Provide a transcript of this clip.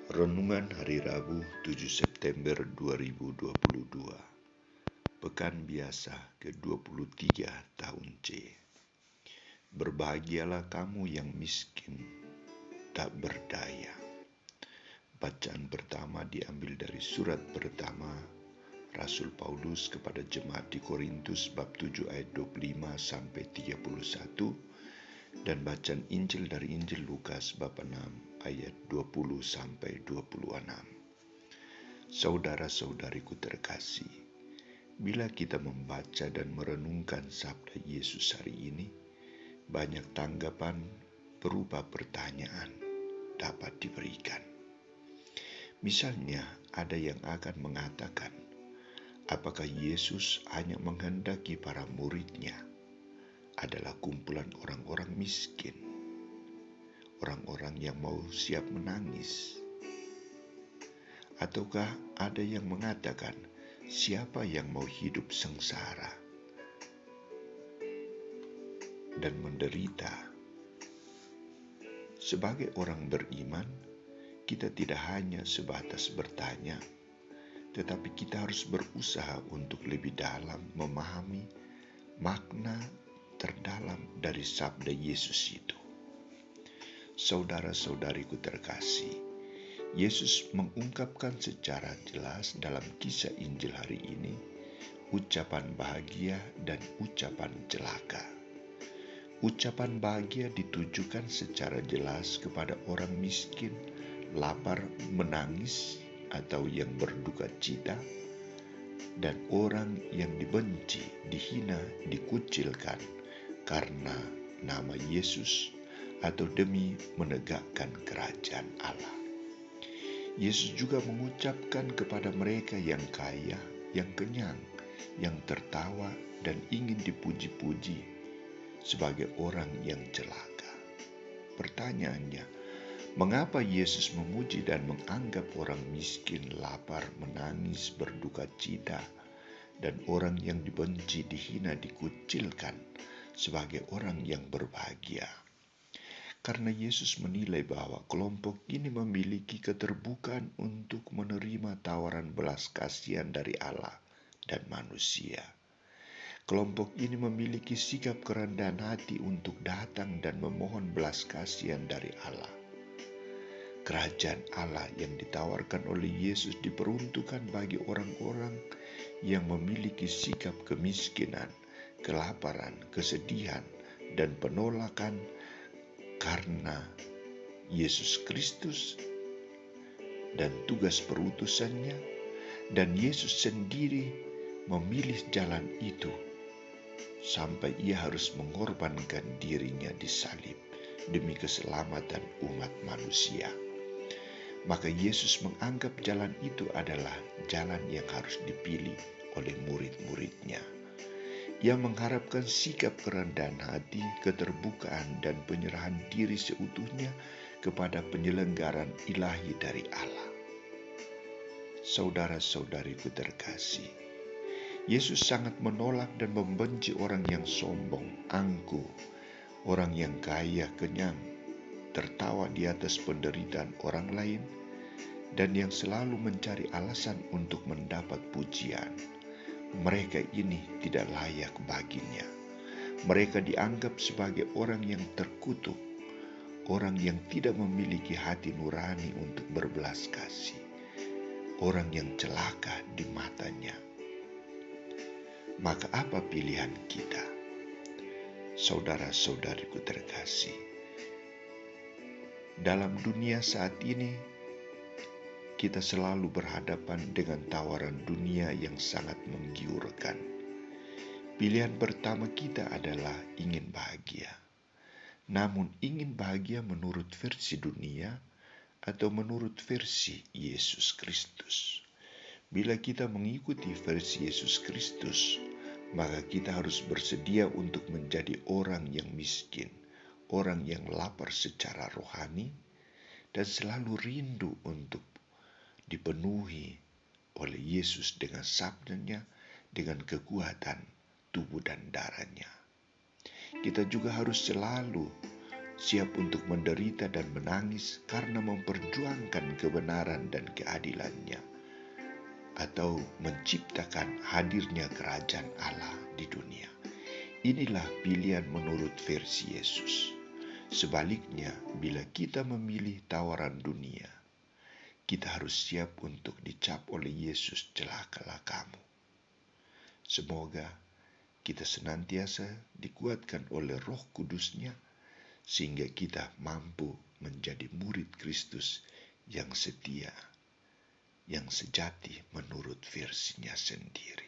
Renungan Hari Rabu 7 September 2022. Pekan Biasa ke-23 tahun C. Berbahagialah kamu yang miskin, tak berdaya. Bacaan pertama diambil dari surat pertama Rasul Paulus kepada jemaat di Korintus bab 7 ayat 25 sampai 31 dan bacaan Injil dari Injil Lukas bab 6 ayat 20 sampai 26. Saudara-saudariku terkasih, bila kita membaca dan merenungkan sabda Yesus hari ini, banyak tanggapan berupa pertanyaan dapat diberikan. Misalnya, ada yang akan mengatakan, apakah Yesus hanya menghendaki para muridnya adalah kumpulan orang-orang miskin, orang-orang yang mau siap menangis? Ataukah ada yang mengatakan, siapa yang mau hidup sengsara dan menderita? Sebagai orang beriman, kita tidak hanya sebatas bertanya, tetapi kita harus berusaha untuk lebih dalam memahami makna terdalam dari sabda Yesus itu. Saudara-saudariku terkasih, Yesus mengungkapkan secara jelas dalam kisah Injil hari ini ucapan bahagia dan ucapan celaka. Ucapan bahagia ditujukan secara jelas kepada orang miskin, lapar, menangis, atau yang berduka cita, dan orang yang dibenci, dihina, dikucilkan karena nama Yesus atau demi menegakkan kerajaan Allah. Yesus juga mengucapkan kepada mereka yang kaya, yang kenyang, yang tertawa dan ingin dipuji-puji sebagai orang yang celaka. Pertanyaannya, mengapa Yesus memuji dan menganggap orang miskin, lapar, menangis, berduka cita, dan orang yang dibenci, dihina, dikucilkan sebagai orang yang berbahagia? Karena Yesus menilai bahwa kelompok ini memiliki keterbukaan untuk menerima tawaran belas kasihan dari Allah dan manusia. Kelompok ini memiliki sikap kerendahan hati untuk datang dan memohon belas kasihan dari Allah. Kerajaan Allah yang ditawarkan oleh Yesus diperuntukkan bagi orang-orang yang memiliki sikap kemiskinan, kelaparan, kesedihan, dan penolakan karena Yesus Kristus dan tugas perutusannya, dan Yesus sendiri memilih jalan itu sampai ia harus mengorbankan dirinya di salib demi keselamatan umat manusia. Maka Yesus menganggap jalan itu adalah jalan yang harus dipilih oleh murid-muridnya. Ia mengharapkan sikap kerendahan hati, keterbukaan, dan penyerahan diri seutuhnya kepada penyelenggaran ilahi dari Allah. Saudara-saudariku terkasih, Yesus sangat menolak dan membenci orang yang sombong, angkuh, orang yang kaya, kenyang, tertawa di atas penderitaan orang lain, dan yang selalu mencari alasan untuk mendapat pujian. Mereka ini tidak layak baginya. Mereka dianggap sebagai orang yang terkutuk, orang yang tidak memiliki hati nurani untuk berbelas kasih, orang yang celaka di matanya. Maka apa pilihan kita? Saudara-saudariku terkasih, dalam dunia saat ini, kita selalu berhadapan dengan tawaran dunia yang sangat menggiurkan. Pilihan pertama kita adalah ingin bahagia. Namun ingin bahagia menurut versi dunia atau menurut versi Yesus Kristus? Bila kita mengikuti versi Yesus Kristus, maka kita harus bersedia untuk menjadi orang yang miskin, orang yang lapar secara rohani, dan selalu rindu untuk dipenuhi oleh Yesus dengan sabdanya, dengan kekuatan tubuh dan darahnya. Kita juga harus selalu siap untuk menderita dan menangis karena memperjuangkan kebenaran dan keadilannya, atau menciptakan hadirnya kerajaan Allah di dunia. Inilah pilihan menurut versi Yesus. Sebaliknya, bila kita memilih tawaran dunia, kita harus siap untuk dicap oleh Yesus, celakalah kamu. Semoga kita senantiasa dikuatkan oleh Roh Kudus-Nya, sehingga kita mampu menjadi murid Kristus yang setia, yang sejati menurut versinya sendiri.